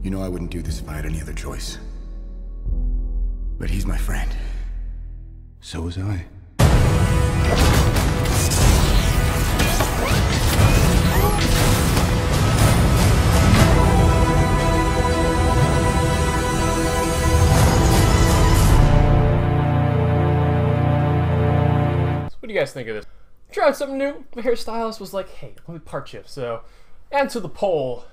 You know I wouldn't do this if I had any other choice. But he's my friend. So was I. What do you guys think of this? Tried something new. My hairstylist was like, hey, let me part you. So, answer the poll.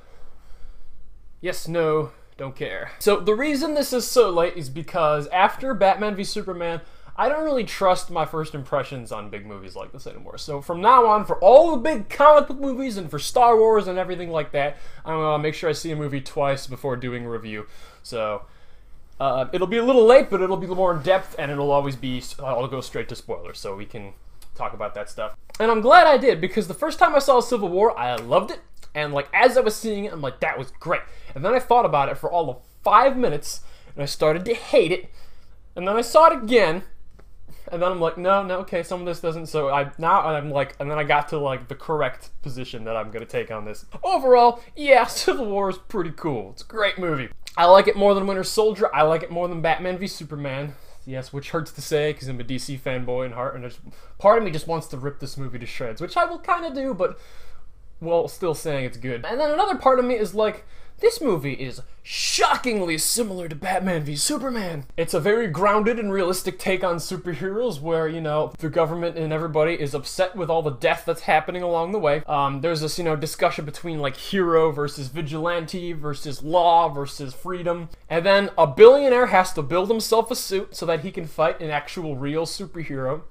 Yes, no, don't care. So the reason this is so late is because after Batman v Superman, I don't really trust my first impressions on big movies like this anymore. So from now on, for all the big comic book movies and for Star Wars and everything like that, I'm gonna make sure I see a movie twice before doing a review. So it'll be a little late, but it'll be more in depth, and it'll always be, I'll go straight to spoilers so we can talk about that stuff. And I'm glad I did, because the first time I saw Civil War, I loved it. And like, as I was seeing it, I'm like, that was great. And then I thought about it for all of 5 minutes, and I started to hate it. And then I saw it again, and then I'm like, no, okay, some of this doesn't. So I'm like, and then I got to like the correct position that I'm gonna take on this. Overall, yeah, Civil War is pretty cool. It's a great movie. I like it more than Winter Soldier. I like it more than Batman v Superman. Yes, which hurts to say, because I'm a DC fanboy in heart, and there's part of me just wants to rip this movie to shreds, which I will kind of do, but, well, still saying it's good. And then another part of me is like, this movie is shockingly similar to Batman v Superman. It's a very grounded and realistic take on superheroes where, you know, the government and everybody is upset with all the death that's happening along the way. There's this, you know, discussion between like hero versus vigilante versus law versus freedom. And then a billionaire has to build himself a suit so that he can fight an actual real superhero.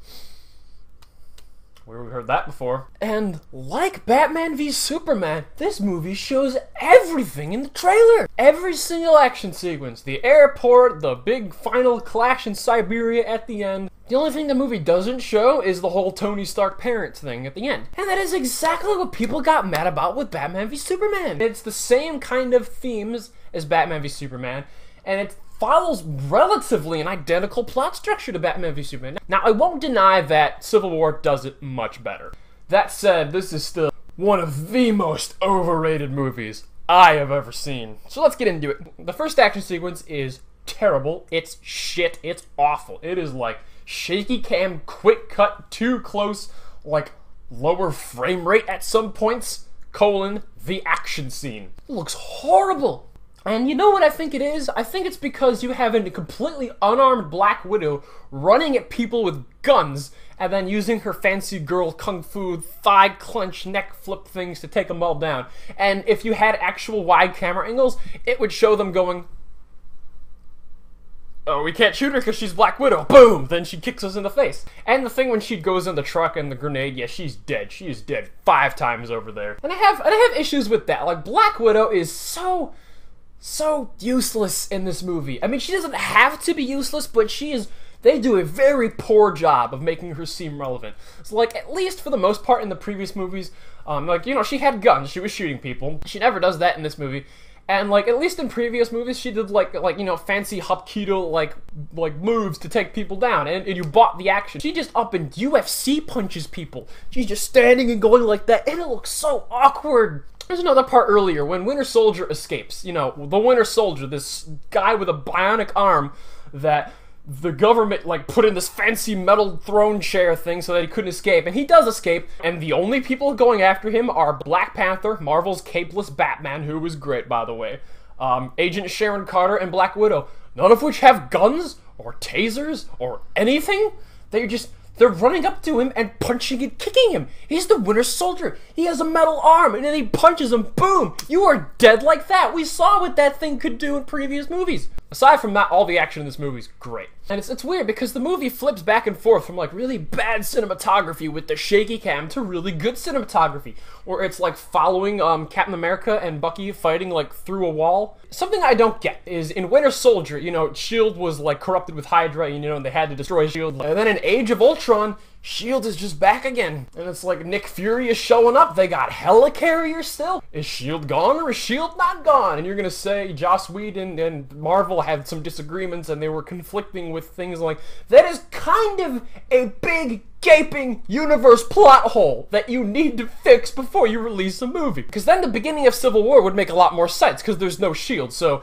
We've heard that before. And like Batman v Superman, this movie shows everything in the trailer. Every single action sequence. The airport, the big final clash in Siberia at the end. The only thing the movie doesn't show is the whole Tony Stark parents thing at the end. And that is exactly what people got mad about with Batman v Superman. It's the same kind of themes as Batman v Superman, and it follows relatively an identical plot structure to Batman v Superman. Now, I won't deny that Civil War does it much better. That said, this is still one of the most overrated movies I have ever seen. So let's get into it. The first action sequence is terrible. It's shit. It's awful. It is like shaky cam, quick cut, too close, like lower frame rate at some points, the action scene. It looks horrible. And you know what I think it is? I think it's because you have a completely unarmed Black Widow running at people with guns and then using her fancy girl kung fu thigh clench neck flip things to take them all down. And if you had actual wide camera angles, it would show them going, oh, we can't shoot her because she's Black Widow. Boom! Then she kicks us in the face. And the thing when she goes in the truck and the grenade, yeah, she's dead. She is dead 5 times over there. And I have issues with that. Like, Black Widow is so useless in this movie. I mean, she doesn't have to be useless, but they do a very poor job of making her seem relevant. So, like, at least for the most part in the previous movies, like, you know, she had guns, she was shooting people. She never does that in this movie. And, like, at least in previous movies, she did, like you know, fancy Hapkido, like moves to take people down, and you bought the action. She just up and UFC punches people. She's just standing and going like that, and it looks so awkward. There's another part earlier when Winter Soldier escapes. You know, the Winter Soldier, this guy with a bionic arm that the government, like, put in this fancy metal throne chair thing so that he couldn't escape. And he does escape, and the only people going after him are Black Panther, Marvel's capeless Batman, who was great, by the way, Agent Sharon Carter, and Black Widow, none of which have guns or tasers or anything. They're running up to him and punching and kicking him. He's the Winter Soldier. He has a metal arm, and then he punches him. Boom! You are dead like that. We saw what that thing could do in previous movies. Aside from that, all the action in this movie is great. And it's weird because the movie flips back and forth from like really bad cinematography with the shaky cam to really good cinematography, where it's like following Captain America and Bucky fighting like through a wall. Something I don't get is in Winter Soldier, you know, S.H.I.E.L.D. was like corrupted with Hydra, you know, and they had to destroy S.H.I.E.L.D. And then in Age of Ultron, S.H.I.E.L.D. is just back again. And it's like Nick Fury is showing up. They got helicarriers still. Is S.H.I.E.L.D. gone or is S.H.I.E.L.D. not gone? And you're gonna say Joss Whedon and Marvel had some disagreements and they were conflicting with things like that. Is kind of a big gaping universe plot hole that you need to fix before you release a movie. Because then the beginning of Civil War would make a lot more sense, because there's no shield. So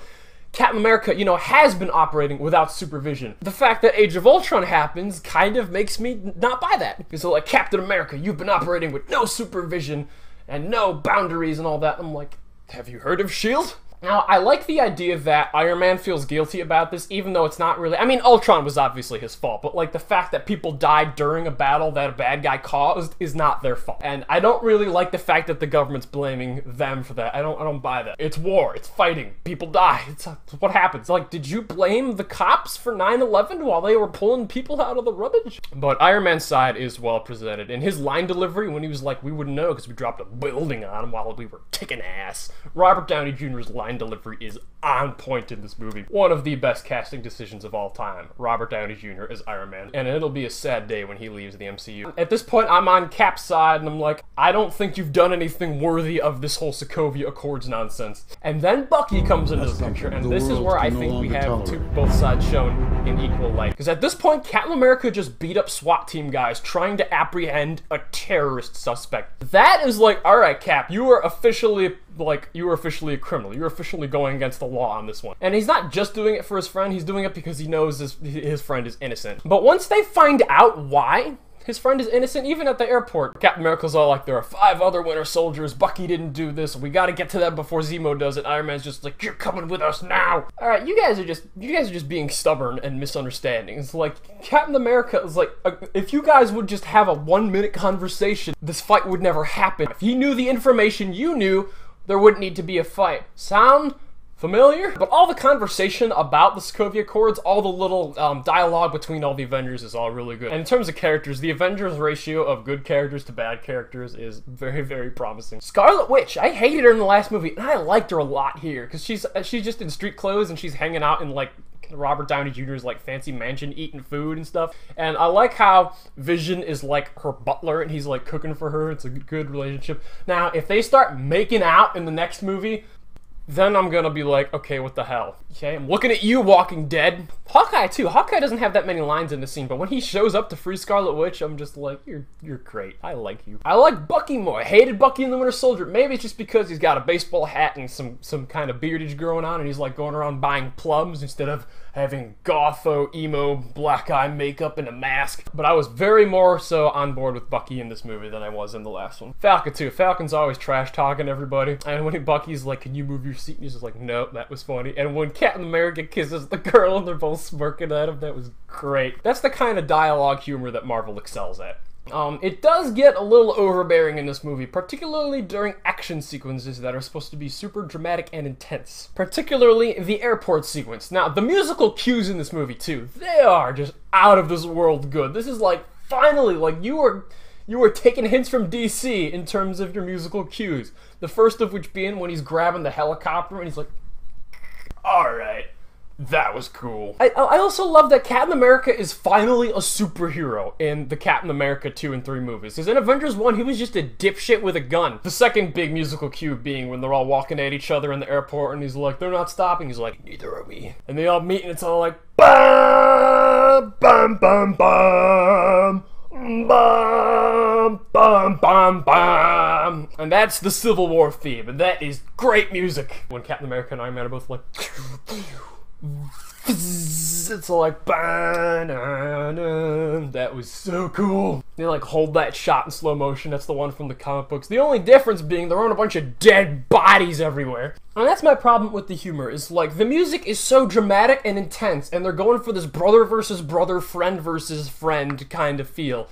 Captain America, you know, has been operating without supervision. The fact that Age of Ultron happens kind of makes me not buy that. Because they're like, Captain America, you've been operating with no supervision and no boundaries and all that. I'm like, have you heard of shield? Now, I like the idea that Iron Man feels guilty about this, even though it's not really... I mean, Ultron was obviously his fault, but, like, the fact that people died during a battle that a bad guy caused is not their fault. And I don't really like the fact that the government's blaming them for that. I don't buy that. It's war. It's fighting. People die. It's what happens. Like, did you blame the cops for 9/11 while they were pulling people out of the rubbish? But Iron Man's side is well presented. And his line delivery, when he was like, we wouldn't know because we dropped a building on him while we were kicking ass. Robert Downey Jr.'s line delivery is on point in this movie. One of the best casting decisions of all time. Robert Downey Jr. as Iron Man. And it'll be a sad day when he leaves the MCU. At this point, I'm on Cap's side, and I'm like, I don't think you've done anything worthy of this whole Sokovia Accords nonsense. And then Bucky comes into the picture, and this is where I think we have both sides shown in equal light. Because at this point, Captain America just beat up SWAT team guys trying to apprehend a terrorist suspect. That is like, alright Cap, you are officially a criminal. You're officially going against the law on this one. And he's not just doing it for his friend, he's doing it because he knows his friend is innocent. But once they find out why his friend is innocent, even at the airport, Captain America's all like, there are 5 other Winter Soldiers, Bucky didn't do this, we gotta get to them before Zemo does it. Iron Man's just like, you're coming with us now. Alright, you guys are just being stubborn and misunderstanding. It's like, Captain America is like, if you guys would just have a 1-minute conversation, this fight would never happen. If he knew the information you knew, there wouldn't need to be a fight. Sound familiar? But all the conversation about the Sokovia Accords, all the little dialogue between all the Avengers is all really good. And in terms of characters, the Avengers ratio of good characters to bad characters is very, very promising. Scarlet Witch, I hated her in the last movie, and I liked her a lot here, because she's just in street clothes, and she's hanging out in, like, Robert Downey Jr.'s like fancy mansion eating food and stuff. And I like how Vision is like her butler and he's like cooking for her. It's a good relationship. Now, if they start making out in the next movie, then I'm gonna be like, okay, what the hell? Okay, I'm looking at you, Walking Dead. Hawkeye too. Hawkeye doesn't have that many lines in the scene, but when he shows up to free Scarlet Witch, I'm just like, you're great. I like you. I like Bucky more. I hated Bucky in the Winter Soldier. Maybe it's just because he's got a baseball hat and some kind of beardage growing on, and he's like going around buying plums instead of having gotho, emo, black eye makeup and a mask. But I was very more so on board with Bucky in this movie than I was in the last one. Falcon too. Falcon's always trash talking everybody. And when Bucky's like, can you move your seat? And he's just like, no, that was funny. And when Captain America kisses the girl and they're both smirking at him, that was great. That's the kind of dialogue humor that Marvel excels at. It does get a little overbearing in this movie, particularly during action sequences that are supposed to be super dramatic and intense. Particularly the airport sequence. Now, the musical cues in this movie, too, they are just out of this world good. This is like, finally, like, you were taking hints from DC in terms of your musical cues. The first of which being when he's grabbing the helicopter and he's like, alright. That was cool. I also love that Captain America is finally a superhero in the Captain America 2 and 3 movies. Because in Avengers 1, he was just a dipshit with a gun. The second big musical cue being when they're all walking at each other in the airport and he's like, they're not stopping. He's like, neither are we. And they all meet and it's all like, bam, bam, bam, bam. Bam, bam, bam, bam. And that's the Civil War theme, and that is great music. When Captain America and Iron Man are both like, it's like, that was so cool. They like hold that shot in slow motion. That's the one from the comic books. The only difference being there aren't a bunch of dead bodies everywhere. And that's my problem with the humor, is like the music is so dramatic and intense, and they're going for this brother versus brother, friend versus friend kind of feel.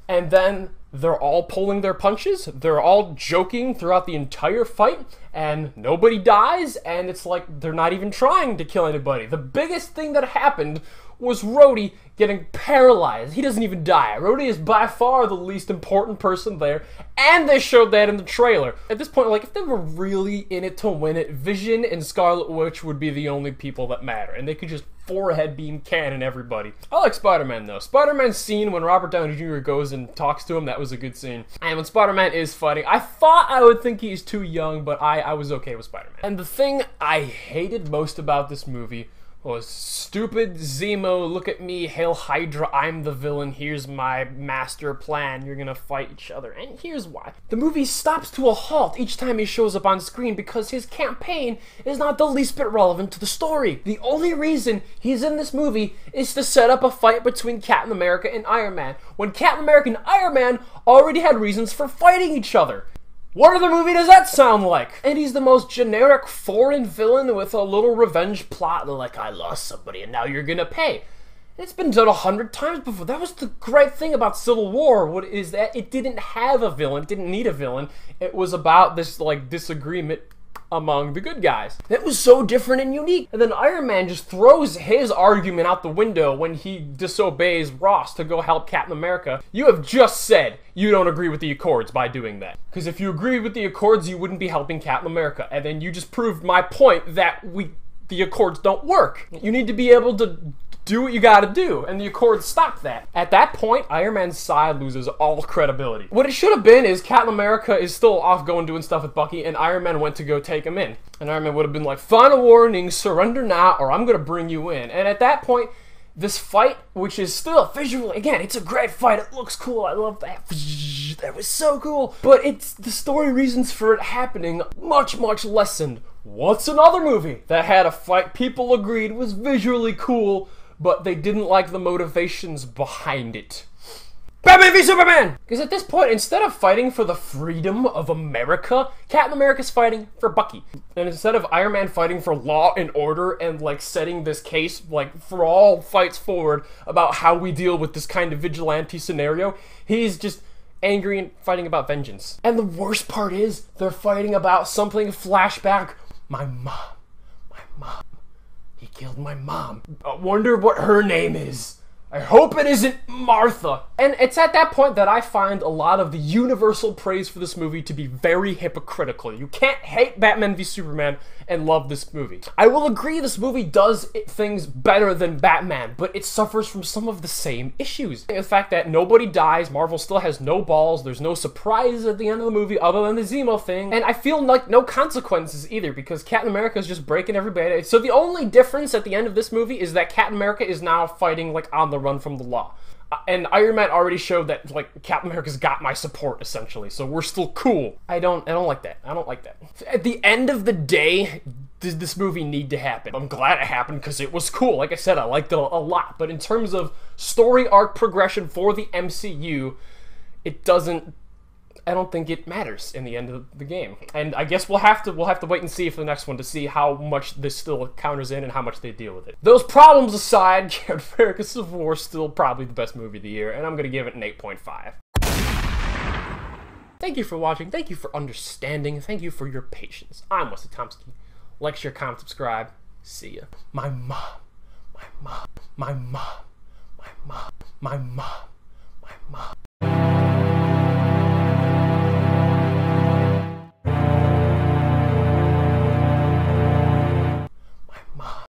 And then they're all pulling their punches, they're all joking throughout the entire fight, and nobody dies, and it's like they're not even trying to kill anybody. The biggest thing that happened was Rhodey getting paralyzed. He doesn't even die. Rhodey is by far the least important person there, and they showed that in the trailer. At this point, like, if they were really in it to win it, Vision and Scarlet Witch would be the only people that matter, and they could just forehead beam cannon everybody. I like Spider-Man though. Spider-Man's scene when Robert Downey Jr. goes and talks to him, that was a good scene. And when Spider-Man is fighting, I thought I would think he's too young, but I was okay with Spider-Man. And the thing I hated most about this movie was stupid Zemo, look at me, Hail Hydra, I'm the villain, here's my master plan, you're gonna fight each other. And here's why. The movie stops to a halt each time he shows up on screen because his campaign is not the least bit relevant to the story. The only reason he's in this movie is to set up a fight between Captain America and Iron Man, when Captain America and Iron Man already had reasons for fighting each other. What other movie does that sound like? And he's the most generic foreign villain with a little revenge plot. Like, I lost somebody and now you're gonna pay. It's been done 100 times before. That was the great thing about Civil War, what is that it didn't have a villain, it didn't need a villain. It was about this, like, disagreement among the good guys. It was so different and unique. And then Iron Man just throws his argument out the window when he disobeys Ross to go help Captain America. You have just said you don't agree with the Accords by doing that. Because if you agreed with the Accords, you wouldn't be helping Captain America. And then you just proved my point that the Accords don't work. You need to be able to do what you gotta do, and the Accords stop that. At that point, Iron Man's side loses all credibility. What it should have been is Captain America is still off going doing stuff with Bucky, and Iron Man went to go take him in. And Iron Man would have been like, final warning, surrender now, or I'm gonna bring you in. And at that point, this fight, which is still visually, again, it's a great fight, it looks cool, I love that. That was so cool. But it's the story reasons for it happening much, much lessened. What's another movie that had a fight people agreed was visually cool, but they didn't like the motivations behind it? Batman v Superman! Because at this point, instead of fighting for the freedom of America, Captain America's fighting for Bucky. And instead of Iron Man fighting for law and order and, like, setting this case, like, for all fights forward about how we deal with this kind of vigilante scenario, he's just angry and fighting about vengeance. And the worst part is, they're fighting about something flashback. My mom. He killed my mom. I wonder what her name is. I hope it isn't Martha. And it's at that point that I find a lot of the universal praise for this movie to be very hypocritical. You can't hate Batman v Superman and love this movie. I will agree this movie does things better than Batman, but it suffers from some of the same issues. The fact that nobody dies, Marvel still has no balls, there's no surprises at the end of the movie other than the Zemo thing, and I feel like no consequences either because Captain America is just breaking everybody. So the only difference at the end of this movie is that Captain America is now fighting, like, on the run from the law. And Iron Man already showed that, like, Captain America's got my support, essentially, so we're still cool. I don't like that. I don't like that. At the end of the day, did this movie need to happen? I'm glad it happened because it was cool. Like I said, I liked it a lot. But in terms of story arc progression for the MCU, it doesn't... I don't think it matters in the end of the game. And I guess we'll have to wait and see for the next one to see how much this still counters in and how much they deal with it. Those problems aside, Captain America Civil War is still probably the best movie of the year, and I'm gonna give it an 8.5. Thank you for watching, thank you for understanding, thank you for your patience. I'm Wesley Tomsky. Like, share, comment, subscribe. See ya. My mom.